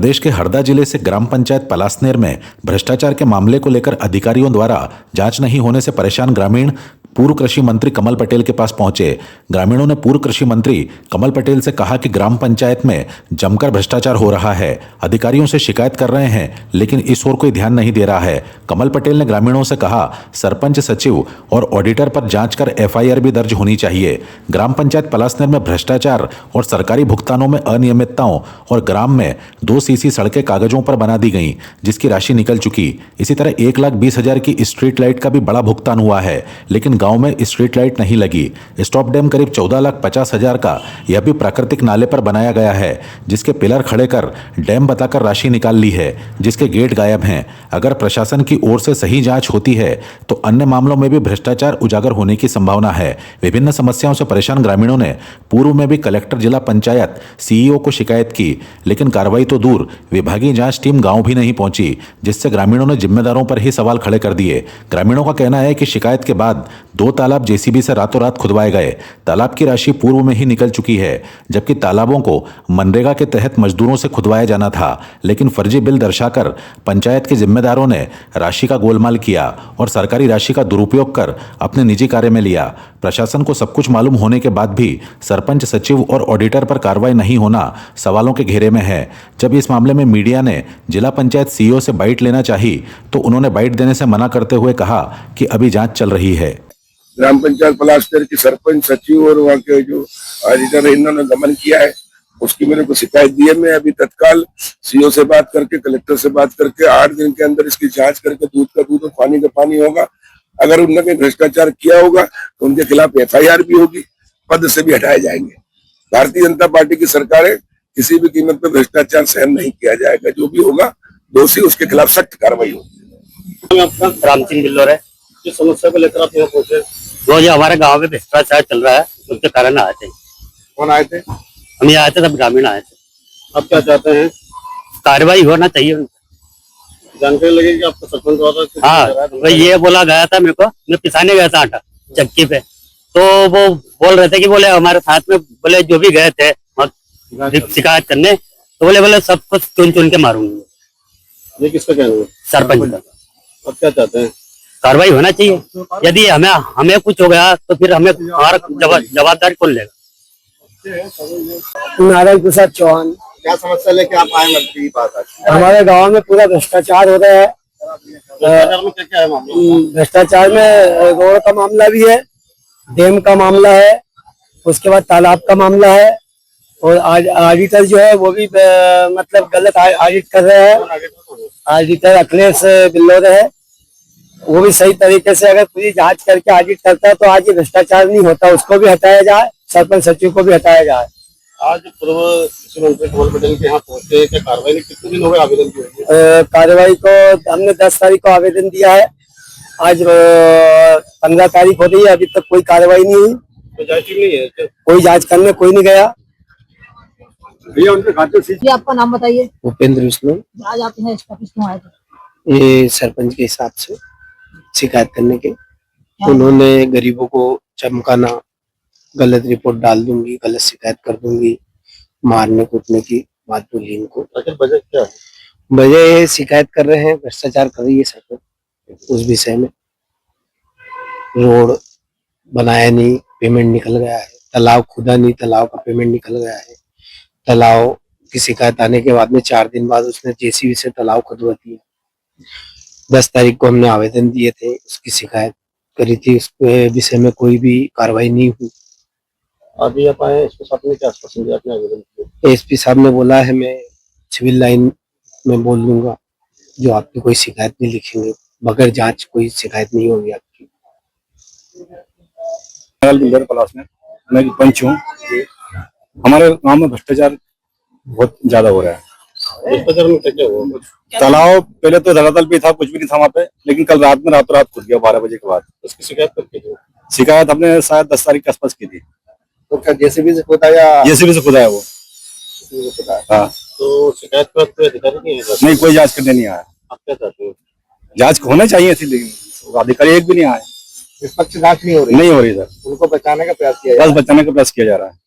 प्रदेश के हरदा जिले से ग्राम पंचायत पलासनेर में भ्रष्टाचार के मामले को लेकर अधिकारियों द्वारा जांच नहीं होने से परेशान ग्रामीण पूर्व कृषि मंत्री कमल पटेल के पास पहुंचे। ग्रामीणों ने पूर्व कृषि मंत्री कमल पटेल से कहा कि ग्राम पंचायत में जमकर भ्रष्टाचार हो रहा है, अधिकारियों से शिकायत कर रहे हैं लेकिन इस ओर कोई ध्यान नहीं दे रहा है। कमल पटेल ने ग्रामीणों से कहा सरपंच, सचिव और ऑडिटर पर जांच कर एफआईआर भी दर्ज होनी चाहिए। ग्राम पंचायत पलासनेर में भ्रष्टाचार और सरकारी भुगतानों में अनियमितताओं और ग्राम में 2 सीसी सड़कें कागजों पर बना दी गई जिसकी राशि निकल चुकी। इसी तरह 1,20,000 की स्ट्रीट लाइट का भी बड़ा भुगतान हुआ है लेकिन गांव में स्ट्रीट लाइट नहीं लगी। स्टॉप डैम करीब 14,50,000 का, यह भी प्राकृतिक नाले पर बनाया गया है जिसके पिलर खड़े कर डैम बताकर राशि निकाल ली है जिसके गेट गायब हैं। अगर प्रशासन की ओर से सही जांच होती है तो अन्य मामलों में भी भ्रष्टाचार उजागर होने की संभावना है। विभिन्न समस्याओं से परेशान ग्रामीणों ने पूर्व में भी कलेक्टर, जिला पंचायत, सीईओ को शिकायत की लेकिन कार्रवाई तो दूर, विभागीय जांच टीम गांव भी नहीं पहुंची जिससे ग्रामीणों ने जिम्मेदारों पर ही सवाल खड़े कर दिए। ग्रामीणों का कहना है कि शिकायत के बाद 2 तालाब जेसीबी से रातों रात खुदवाए गए। तालाब की राशि पूर्व में ही निकल चुकी है जबकि तालाबों को मनरेगा के तहत मजदूरों से खुदवाया जाना था लेकिन फर्जी बिल दर्शाकर पंचायत के जिम्मेदारों ने राशि का गोलमाल किया और सरकारी राशि का दुरुपयोग कर अपने निजी कार्य में लिया। प्रशासन को सब कुछ मालूम होने के बाद भी सरपंच, सचिव और ऑडिटर पर कार्रवाई नहीं होना सवालों के घेरे में है। जब इस मामले में मीडिया ने जिला पंचायत सीईओ से बाइट लेना चाही तो उन्होंने बाइट देने से मना करते हुए कहा कि अभी जांच चल रही है। ग्राम पंचायत पलासनेर की सरपंच, सचिव और वहाँ के जो ऑडिटर है इन्होंने दमन किया है, उसकी मेरे को शिकायत दी है। मैं अभी तत्काल सीओ से बात करके, कलेक्टर से बात करके 8 दिन के अंदर इसकी जांच करके दूध का दूध और पानी का पानी होगा। अगर उन्होंने कहीं भ्रष्टाचार किया होगा तो उनके खिलाफ एफआईआर भी होगी, पद से भी हटाए जाएंगे। भारतीय जनता पार्टी की सरकार है, किसी भी कीमत पर भ्रष्टाचार सहन नहीं किया जाएगा। जो भी होगा दोषी, उसके खिलाफ सख्त कार्रवाई होगी। राम सिंह बिल्लोर है। जिस समस्या को लेकर आप यहाँ पहुंचे, जो हमारे गांव में भ्रष्टाचार चल रहा है उसके कारण आए थे। कौन आए थे? हम यहाँ आए थे, सब ग्रामीण आए थे। आप क्या चाहते हैं? कार्रवाई होना चाहिए। जानकारी लगी कि आपको सरपंच द्वारा? हाँ, भाई ये बोला गया था मेरे को, मैं पिसाने गया था आटा चक्की पे, तो वो बोल रहे थे कि बोले हमारे साथ में बोले जो भी गए थे शिकायत करने, तो बोले सब कुछ चुन चुन के मारूंगे। ये किसका कहना है? सरपंच का। आप क्या चाहते हैं? कार्रवाई होना चाहिए। यदि हमें कुछ हो गया तो फिर हमें हमारा जवाबदारी कौन लेगा? नारायण प्रसाद चौहान। क्या समस्या लेके आप आए मंत्री पास? हमारे गांव में पूरा भ्रष्टाचार हो रहा है। भ्रष्टाचार में क्या है मामला? भ्रष्टाचार में रोड का मामला भी है, डैम का मामला है, उसके बाद तालाब का मामला है और ऑडिटर जो है वो भी मतलब गलत ऑडिट कर रहे हैं। ऑडिटर अखिलेश बिल्लोर है, वो भी सही तरीके से अगर पूरी जांच करके ऑडिट करता है तो आज ये भ्रष्टाचार नहीं होता। उसको भी हटाया जाए, सरपंच, सचिव को भी हटाया जाए। आज पूर्व कृषि मंत्री कमल पटेल के यहाँ पहुंचे, क्या कार्रवाई ने कितने दिन हो गए आवेदन की? कार्रवाई को हमने 10 तारीख को आवेदन दिया है, आज 15 तारीख हो रही है, अभी तक कोई कार्रवाई नहीं हुई। तो जांच टीम नहीं है? कोई जांच करने कोई नहीं गया। भैया उनके खाते से आपका नाम बताइए। भूपेंद्र विष्णु। आज आप यहाँ ऑफिस क्यों आए थे? ये सरपंच के हिसाब से शिकायत करने के, उन्होंने गरीबों को चमकाना, गलत रिपोर्ट डाल दूंगी, गलत शिकायत कर दूंगी, मारने कूटने की बात बोली इनको। वजह क्या है? वजह ये शिकायत कर रहे हैं, भ्रष्टाचार कर रही है सरपंच उस विषय में। रोड बनाया नहीं, पेमेंट निकल गया है। तालाब खुदा नहीं, तालाब का पेमेंट निकल गया है। तालाब की शिकायत आने के बाद में 4 दिन बाद उसने जेसीबी से तालाब खुदवा दिया। 10 तारीख को हमने आवेदन दिए थे, उसकी शिकायत करी थी, उस विषय में कोई भी कार्रवाई नहीं हुई। अभी आप आए, इसके साथ में क्या आश्वासन दिया आपने आवेदन किया? एसपी साहब ने बोला है मैं सिविल लाइन में बोल दूंगा, जो आपकी कोई शिकायत नहीं लिखेंगे, बगैर जांच कोई शिकायत नहीं होगी आपकी। मैं पंच हूँ। हमारे गांव में भ्रष्टाचार बहुत ज्यादा हो रहा है। भ्रष्टाचार में क्या हुआ? तालाब पहले तो धरातल पे था, कुछ भी नहीं था वहाँ पे, लेकिन कल रात में रातों रात खुद गया 12 बजे के बाद। उसकी शिकायत करके जो शिकायत हमने शायद 10 तारीख के आसपास की थी। तो क्या जेसीबी से खुदा या जेसीबी से खुदा है वो? हाँ। तो शिकायत पर कोई अधिकारी नहीं है? नहीं, कोई जांच करने नहीं आया। आप क्या चाहते हो? जांच होना चाहिए थी, लेकिन अधिकारी एक भी नहीं आया। निष्पक्ष जांच नहीं हो रही? नहीं हो रही सर, उनको बचाने का प्रयास किया बस बचाने का प्रयास किया जा रहा है।